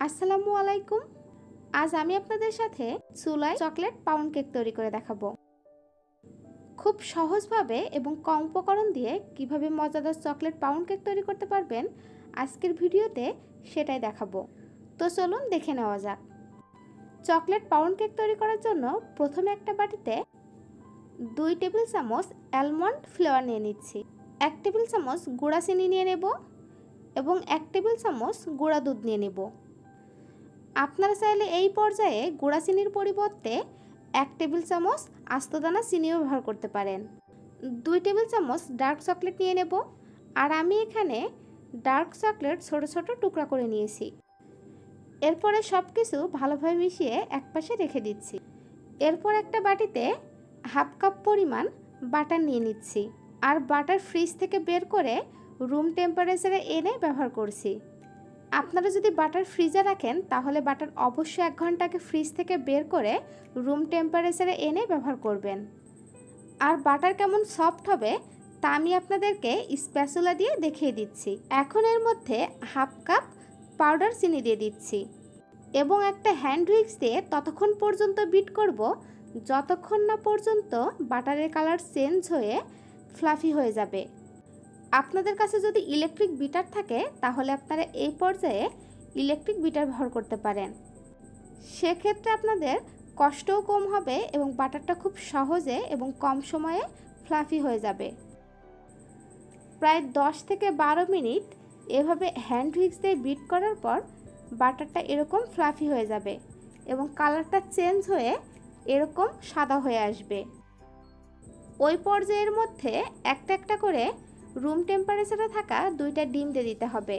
আসসালামু আলাইকুম। আজ আমি আপনাদের সাথে চুলায় চকলেট পাউন্ড কেক তৈরি করে দেখাবো। খুব সহজভাবে এবং কম উপকরণ দিয়ে কিভাবে মজাদার চকলেট পাউন্ড কেক তৈরি করতে পারবেন আজকের ভিডিওতে সেটাই দেখাবো। তো চলুন দেখে নেওয়া যাক। চকলেট পাউন্ড কেক তৈরি করার জন্য প্রথমে একটা বাটিতে 2 টেবিল চামচ আলমন্ড ফ্লেভার নিয়ে নিচ্ছি। 1 টেবিল চামচ গুঁড়া চিনি নিয়ে নেব এবং 1 টেবিল চামচ গুঁড়া দুধ নিয়ে নেব। আপনারা চাইলে এই পর্যায়ে গুঁড়া চিনির পরিবর্তে 1 টেবিল চামচ আস্তদানা চিনিও ব্যবহার করতে পারেন। 2 টেবিল চামচ ডার্ক চকলেট নিয়ে নেব, আর আমি এখানে ডার্ক চকলেট ছোট ছোট টুকরা করে নিয়েছি। এরপরে সব কিছু ভালোভাবে মিশিয়ে একপাশে রেখে দিচ্ছি। এরপর একটা বাটিতে হাফ কাপ পরিমাণ বাটার নিয়ে নিচ্ছি, আর বাটার ফ্রিজ থেকে বের করে রুম টেম্পারেচারে এনে ব্যবহার করছি। আপনারা যদি বাটার ফ্রিজে রাখেন তাহলে বাটার অবশ্যই 1 ঘন্টা আগে ফ্রিজ থেকে বের করে রুম টেম্পারেচারে এনে ব্যবহার করবেন। আর বাটার কেমন সফট হবে তা আমি আপনাদেরকে স্প্যাচুলা দিয়ে দেখিয়ে দিচ্ছি। এখন এর মধ্যে হাফ কাপ পাউডার চিনি দিয়ে দিচ্ছি এবং একটা হ্যান্ড হুইস্ক দিয়ে ততক্ষণ পর্যন্ত বিট করব যতক্ষণ না পর্যন্ত বাটারের কালার চেঞ্জ হয়ে ফ্লাফি হয়ে যাবে। আপনাদের কাছে যদি ইলেকট্রিক বিটার থাকে তাহলে আপনারা এই পর্যায়ে ইলেকট্রিক বিটার ব্যবহার করতে পারেন। সেক্ষেত্রে আপনাদের কষ্টও কম হবে এবং বাটারটা খুব সহজে এবং কম সময়ে ফ্লাফি হয়ে যাবে। প্রায় 10 থেকে 12 মিনিট এভাবে হ্যান্ড হুইস্ক দিয়ে বিট করার পর বাটারটা এরকম ফ্লাফি হয়ে যাবে এবং কালারটা চেঞ্জ হয়ে এরকম সাদা হয়ে আসবে। ওই পর্যায়ের মধ্যে একটা একটা করে রুম টেম্পারেচারে থাকা 2টা ডিম দিয়ে দিতে হবে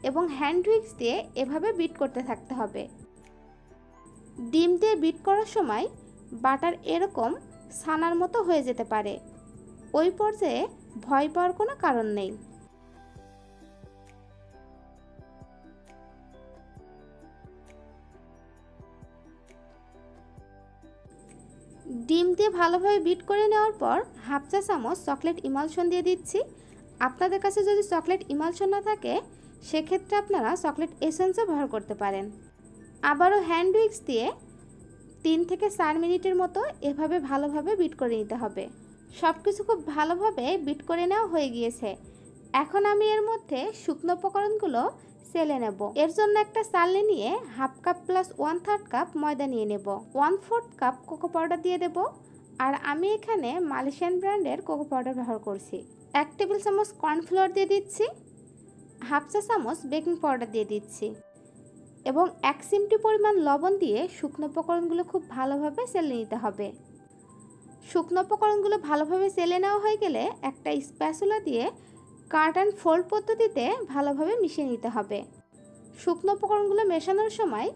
এবং হ্যান্ড হুইস্ক দিয়ে এভাবে বিট করতে থাকতে হবে। ডিম দিয়ে বিট করার সময় বাটার এরকম ছানার মতো হয়ে যেতে পারে, ওই পর্যায়ে ভয় পাওয়ার কোনো কারণ নেই। ডিম দিয়ে ভালোভাবে বিট করে নেওয়ার পর হাফ চা চামচ চকলেট ইমালশন দিয়ে দিচ্ছি। আপনাদের কাছে যদি চকলেট ইমালশন না থাকে সেক্ষেত্রে আপনারা চকলেট এসেন্সও ব্যবহার করতে পারেন। আবারও হ্যান্ড হুইস্ক দিয়ে 3 থেকে 4 মিনিটের মতো এভাবে ভালোভাবে বিট করে নিতে হবে। সব কিছু খুব ভালোভাবে বিট করে নেওয়া হয়ে গিয়েছে। এখন আমি এর মধ্যে শুকনো উপকরণগুলো চেলে নেব। এর জন্য একটা চালনি নিয়ে হাফ কাপ প্লাস 1/3 কাপ ময়দা নিয়ে নেব। 1/4 কাপ কোকো পাউডার দিয়ে দেব, আর আমি এখানে মালয়েশিয়ান ব্র্যান্ডের কোকো পাউডার ব্যবহার করছি। 1 টেবিল চামচ কর্নফ্লাওয়ার দিয়ে দিচ্ছি, হাফ চা চামচ বেকিং পাউডার দিয়ে দিচ্ছি এবং 1 চিমটি পরিমাণ লবণ দিয়ে শুকনো উপকরণগুলো খুব ভালোভাবে চেলে নিতে হবে। শুকনো উপকরণগুলো ভালোভাবে চেলে নেওয়া হয়ে গেলে একটা স্প্যাচুলা দিয়ে কাট অ্যান্ড ফোল্ড পদ্ধতিতে ভালোভাবে মিশিয়ে নিতে হবে। শুকনো উপকরণগুলো মেশানোর সময়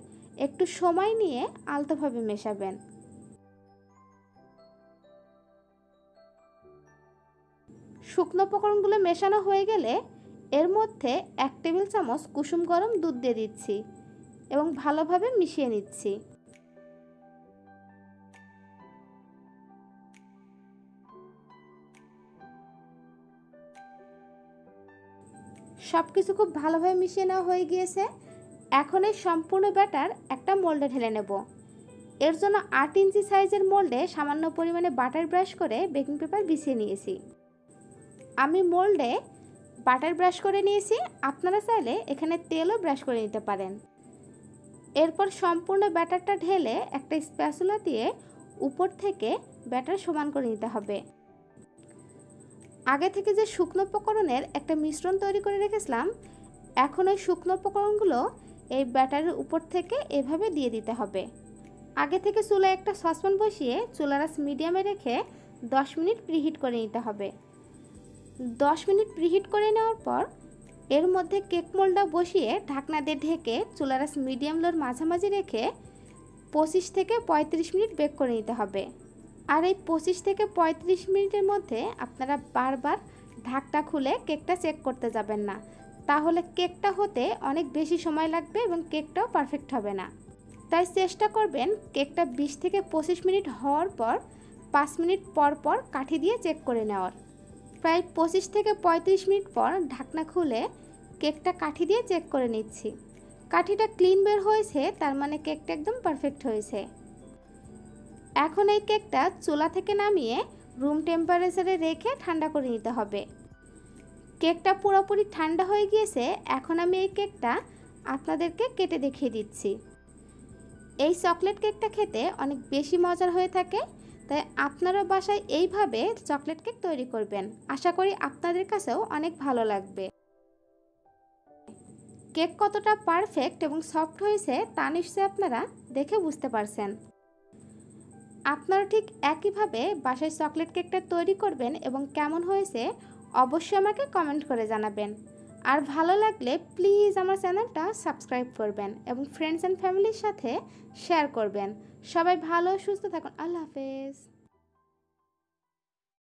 একটু সময় নিয়ে আলতোভাবে মেশাবেন। শুকনো উপকরণগুলো মেশানো হয়ে গেলে এর মধ্যে 1 টেবিল চামচ কুসুম গরম দুধ দিয়ে দিচ্ছি এবং ভালোভাবে মিশিয়ে নিচ্ছি। সব কিছু খুব ভালোভাবে মিশিয়ে নেওয়া হয়ে গিয়েছে। এখন এই সম্পূর্ণ ব্যাটার একটা মোল্ডে ঢেলে নেব। এর জন্য 8 ইঞ্চি সাইজের মোল্ডে সামান্য পরিমাণে বাটার ব্রাশ করে বেকিং পেপার বিছিয়ে নিয়েছি। আমি মোল্ডে বাটার ব্রাশ করে নিয়েছি, আপনারা চাইলে এখানে তেলও ব্রাশ করে নিতে পারেন। এরপর সম্পূর্ণ ব্যাটারটা ঢেলে একটা স্প্যাচুলা দিয়ে উপর থেকে ব্যাটার সমান করে নিতে হবে। আগে থেকে যে শুকনো উপকরণের একটা মিশ্রণ তৈরি করে রেখেছিলাম, এখন ওই শুকনো উপকরণগুলো এই ব্যাটারের উপর থেকে এভাবে দিয়ে দিতে হবে। আগে থেকে চুলায় একটা সসপ্যান বসিয়ে চুলার আঁচ মিডিয়ামে রেখে 10 মিনিট প্রিহিট করে নিতে হবে। 10 মিনিট প্রিহিট করে নেওয়ার পর এর মধ্যে কেক মোল্ডটা বসিয়ে ঢাকনা দিয়ে ঢেকে চুলার আঁচ মিডিয়াম লোর মাঝামাঝি রেখে 25 থেকে 35 মিনিট বেক করে নিতে হবে। আর এই 25 থেকে 35 মিনিটের মধ্যে আপনারা বারবার ঢাকনা খুলে কেকটা চেক করতে যাবেন না, তাহলে কেকটা হতে অনেক বেশি সময় লাগবে এবং কেকটাও পারফেক্ট হবে না। তাই চেষ্টা করবেন কেকটা 20 থেকে 25 মিনিট হওয়ার পর 5 মিনিট পর পর কাঠি দিয়ে চেক করে নেওয়ার। প্রায় 25 থেকে 35 মিনিট পর ঢাকনা খুলে কেকটা কাঠি দিয়ে চেক করে নিচ্ছি। কাঠিটা ক্লিন বের হয়েছে, তার মানে কেকটা একদম পারফেক্ট হয়েছে। এখন এই কেকটা চুলা থেকে নামিয়ে রুম টেম্পারেচারে রেখে ঠান্ডা করে নিতে হবে। কেকটা পুরোপুরি ঠান্ডা হয়ে গিয়েছে। এখন আমি এই কেকটা আপনাদেরকে কেটে দেখিয়ে দিচ্ছি। এই চকলেট কেকটা খেতে অনেক বেশি মজার হয়ে থাকে, তাই আপনারা বাসায় এইভাবে চকলেট কেক তৈরি করবেন। আশা করি আপনাদের কাছেও অনেক ভালো লাগবে। কেক কতটা পারফেক্ট এবং সফট হয়েছে তা নিশ্চয়ই আপনারা দেখে বুঝতে পারছেন। আপনারা ঠিক একইভাবে বাসায় চকলেট কেকটা তৈরি করবেন এবং কেমন হয়েছে অবশ্যই আমাকে কমেন্ট করে জানাবেন। আর ভালো লাগলে প্লিজ আমার চ্যানেলটা সাবস্ক্রাইব করবেন এবং ফ্রেন্ডস অ্যান্ড ফ্যামিলির সাথে শেয়ার করবেন। সবাই ভালো সুস্থ থাকুন। আল্লাহ হাফেজ।